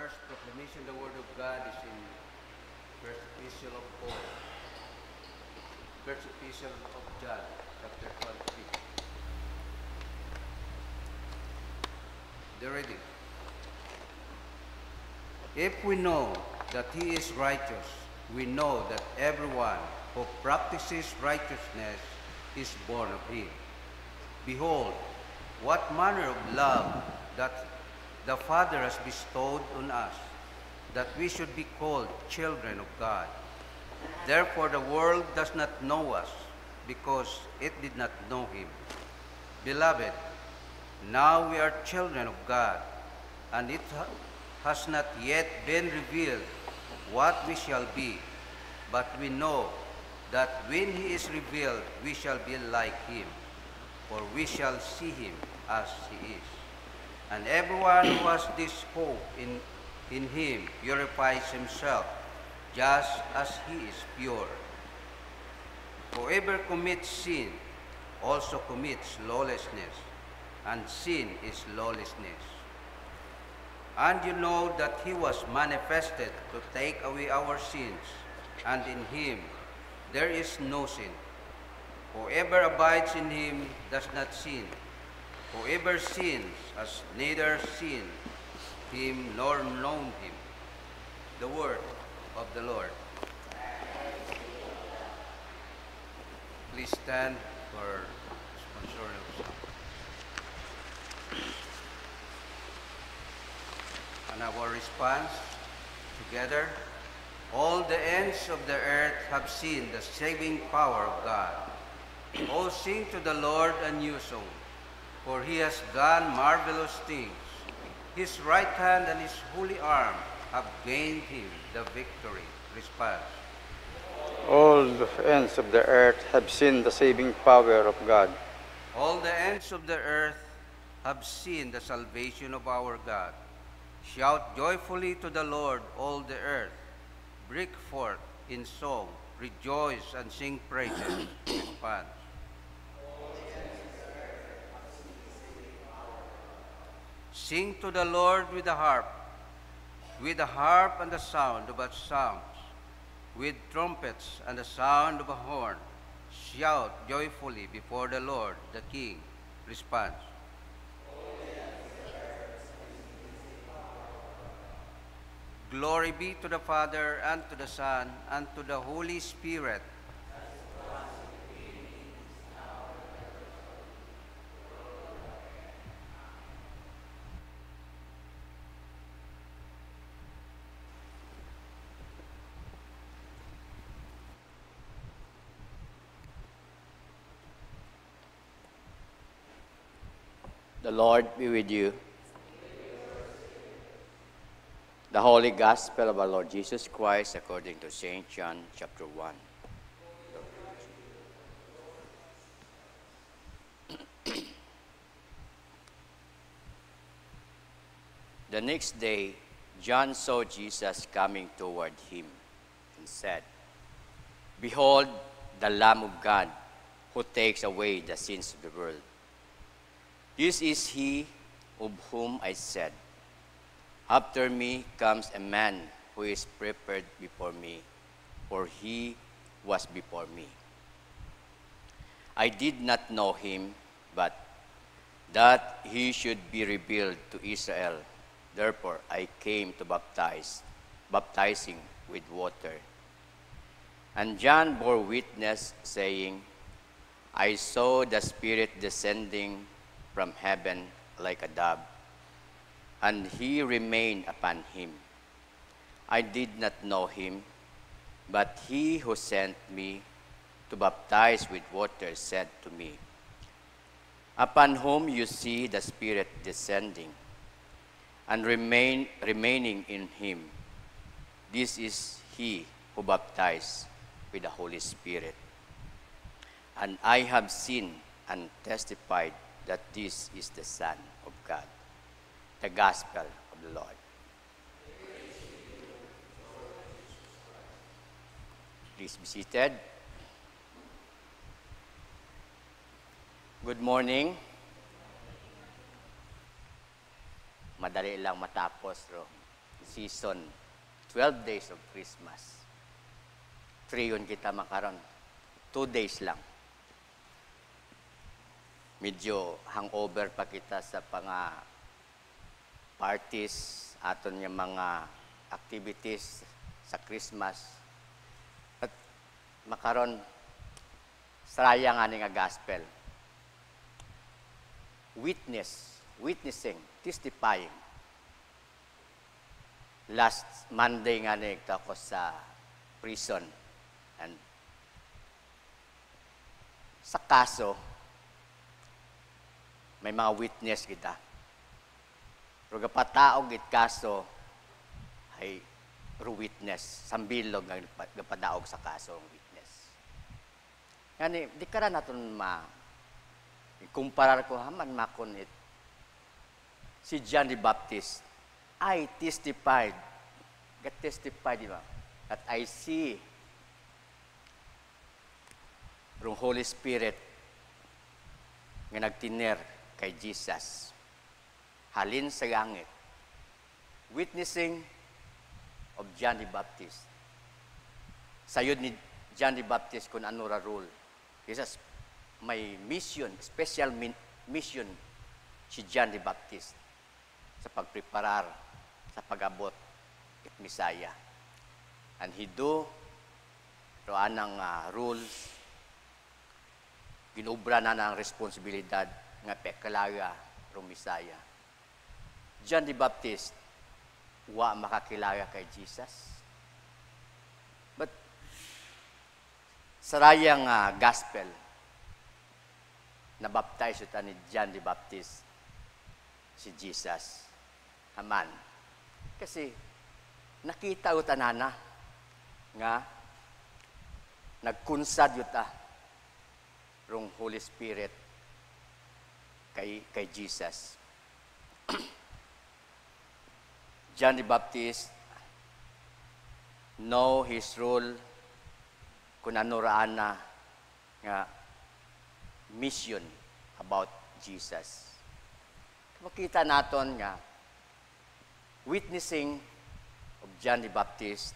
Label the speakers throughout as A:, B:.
A: first proclamation of the Word of God is in First Epistle of Paul, First Epistle of John, chapter 12. The reading. If we know that he is righteous, we know that everyone who practices righteousness is born of him. Behold, what manner of love that the Father has bestowed on us, that we should be called children of God. Therefore the world does not know us, because it did not know him. Beloved, now we are children of God, and it has not yet been revealed what we shall be, but we know that when he is revealed, we shall be like him, for we shall see him as he is. And everyone who has this hope in him purifies himself, just as he is pure. Whoever commits sin also commits lawlessness, and sin is lawlessness. And you know that he was manifested to take away our sins, and in him there is no sin. Whoever abides in him does not sin. Whoever sins has neither seen him nor known him. The word of the Lord. Please stand for sponsor of song. And our response together. All the ends of the earth have seen the saving power of God. Oh, sing to the Lord a new song, for he has done marvelous things. His right hand and his holy arm have gained him the victory. Response.
B: All the ends of the earth have seen the saving power of God.
A: All the ends of the earth have seen the salvation of our God. Shout joyfully to the Lord, all the earth. Break forth in song, rejoice and sing praises. Response. Sing to the Lord with the harp and the sound of psalms, with trumpets and the sound of a horn. Shout joyfully before the Lord, the King. Response. Glory be to the Father, and to the Son, and to the Holy Spirit.
C: The Lord be with you. The Holy Gospel of our Lord Jesus Christ according to St. John chapter 1. The next day, John saw Jesus coming toward him and said, Behold, the Lamb of God, who takes away the sins of the world. This is he of whom I said, After me comes a man who is prepared before me, for he was before me. I did not know him, but that he should be revealed to Israel. Therefore I came to baptizing with water. And John bore witness, saying, I saw the Spirit descending from heaven like a dove, and he remained upon him. I did not know him, but he who sent me to baptize with water said to me, Upon whom you see the Spirit descending and remaining in him, this is he who baptized with the Holy Spirit. And I have seen and testified that this is the Son of God. The Gospel of the Lord. Please be seated. Good morning. Madali lang matapos, bro. season, 12 days of Christmas. 3 yun kita makaron. 2 days lang. Medyo hangover pa kita sa parties, aton yung mga activities sa Christmas. At makaron, saraya nga nga gospel. Witnessing, testifying. Last Monday nga nagta ako sa prison. And sa kaso, may mga witness kita. Pero kapataog it kaso, ay witness. Sambilog nga kapadaog sa kaso ang witness. Yani, di ka na natin kumparar ko, haman makon it. Si John the Baptist, I testified, di ba? That I see from Holy Spirit nga nagtiner kay Jesus. Halin sa langit. Witnessing of John the Baptist. Sayod ni John the Baptist kung ano ra rule. Jesus, may mission, special mission si John the Baptist sa pagpreparar, sa pag-abot it Messiah. And he do roan ng rules, ginubra na ng responsibilidad nga pekalaga rong Messiah. John the Baptist, wa makakilala kay Jesus. But sarayang gospel, nabaptize ito ni John the Baptist si Jesus. Aman. Kasi nakita ito na nga nagkunsad yuta rong Holy Spirit kay Jesus. John the Baptist know his role kung ano raan na nga mission about Jesus. Makita naton nga witnessing of John the Baptist,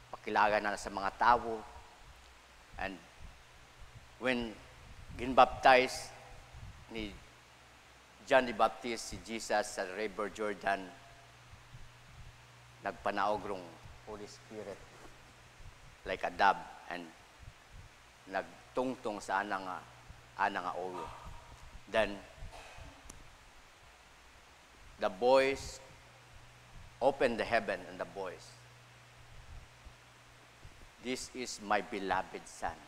C: pakilala na sa mga tao, and when ginbaptize ni John the Baptist si Jesus sa River Jordan, nagpanaog rong Holy Spirit like a dove and nagtungtong sa anang ulo. Then the voice opened the heaven and the voice, "This is my beloved Son,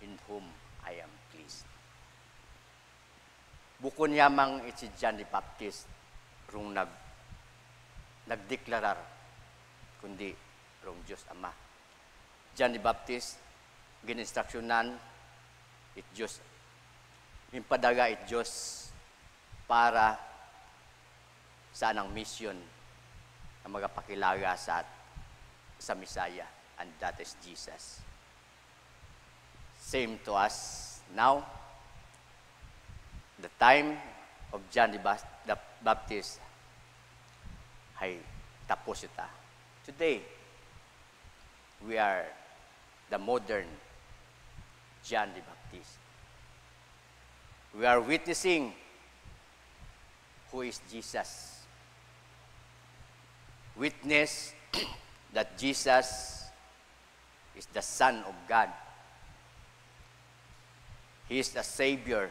C: in whom I am pleased." Bukod yamang si John the Baptist rung nagdeklarar, kundi rong Diyos Ama. John the Baptist, gininstruksyonan it Diyos, impadaga it Diyos para sa anang mission na magapakilala sa Messiah, and that is Jesus. Same to us now. The time of John the Baptist ay tapos ita. Today, we are the modern John the Baptist. We are witnessing who is Jesus. Witness that Jesus is the Son of God. He is the Savior.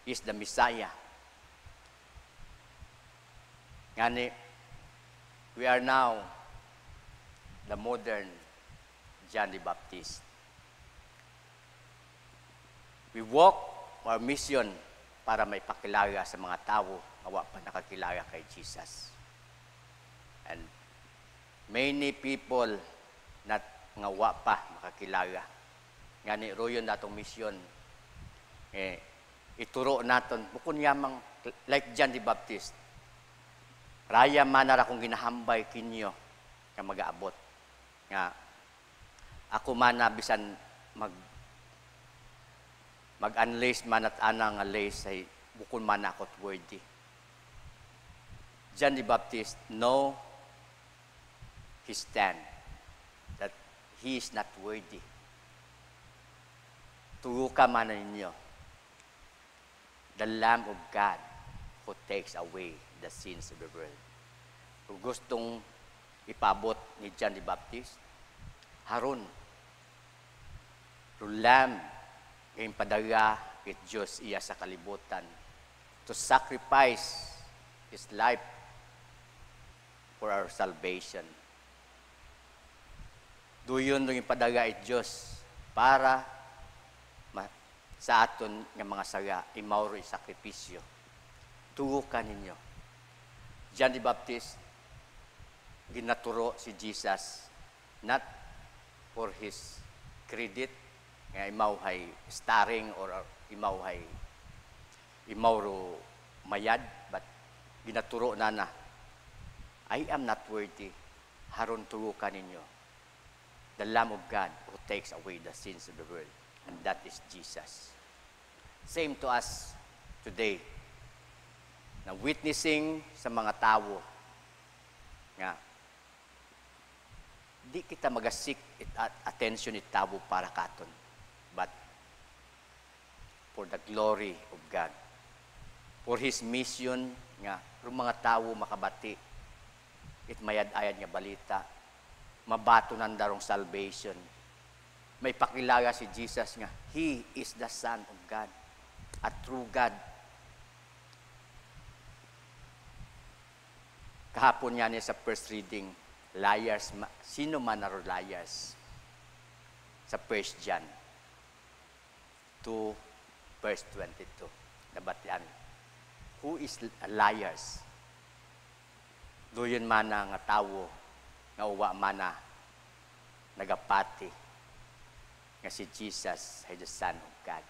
C: He is the Messiah. Ngani, we are now the modern John the Baptist. We walk our mission para may pakilala sa mga tao awa pa nakakilala kay Jesus. And many people nga wa pa makakilala. Ngani royon natong mission. Ituro naton bukod yamang like John the Baptist. Raya manar akong ginahambay kinyo nga mag-aabot. Nga ako man bisan mag-unlace man at anang lace ay bukod man ako worthy. John the Baptist know his stand, that he is not worthy. Turukan man ninyo, the Lamb of God who takes away the sins of the world. Kung gustong ipabot ni John the Baptist, haron, Lamb, ngayong padala kit Diyos iya sa kalibutan, to sacrifice His life for our salvation. Duyon ng ipadala it Diyos para sa aton nga mga saga, imauro sakripisyo. Turukan ninyo. John the Baptist, ginaturo si Jesus not for his credit, nga imawhay starring or imawhay imauro mayad, but ginaturo na I am not worthy, haron turukan ninyo the Lamb of God who takes away the sins of the world, and that is Jesus. Same to us today, na witnessing sa mga tao nga di kita magasik attention it tao para katon, but for the glory of God, for His mission nga rum mga tao makabati it mayad-ayad nga balita, mabato nan darong salvation, may pakilala si Jesus nga He is the Son of God, a true God. Kahapon niya sa first reading, liars, sino man aro liars? Sa 1 John 2, verse 22. Nabatian. Who is liars? Doon man nga tawo, nga uwa man nagapati, nga si Jesus ay the Son of God.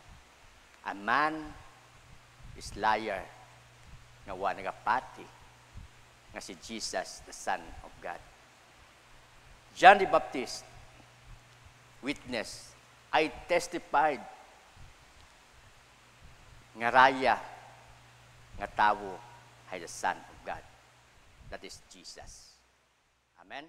C: A man is liar, nga uwa nagapati, nga si Jesus, the Son of God. John the Baptist, witness, I testified nga raya, nga tawo ay the Son of God. That is Jesus. Amen?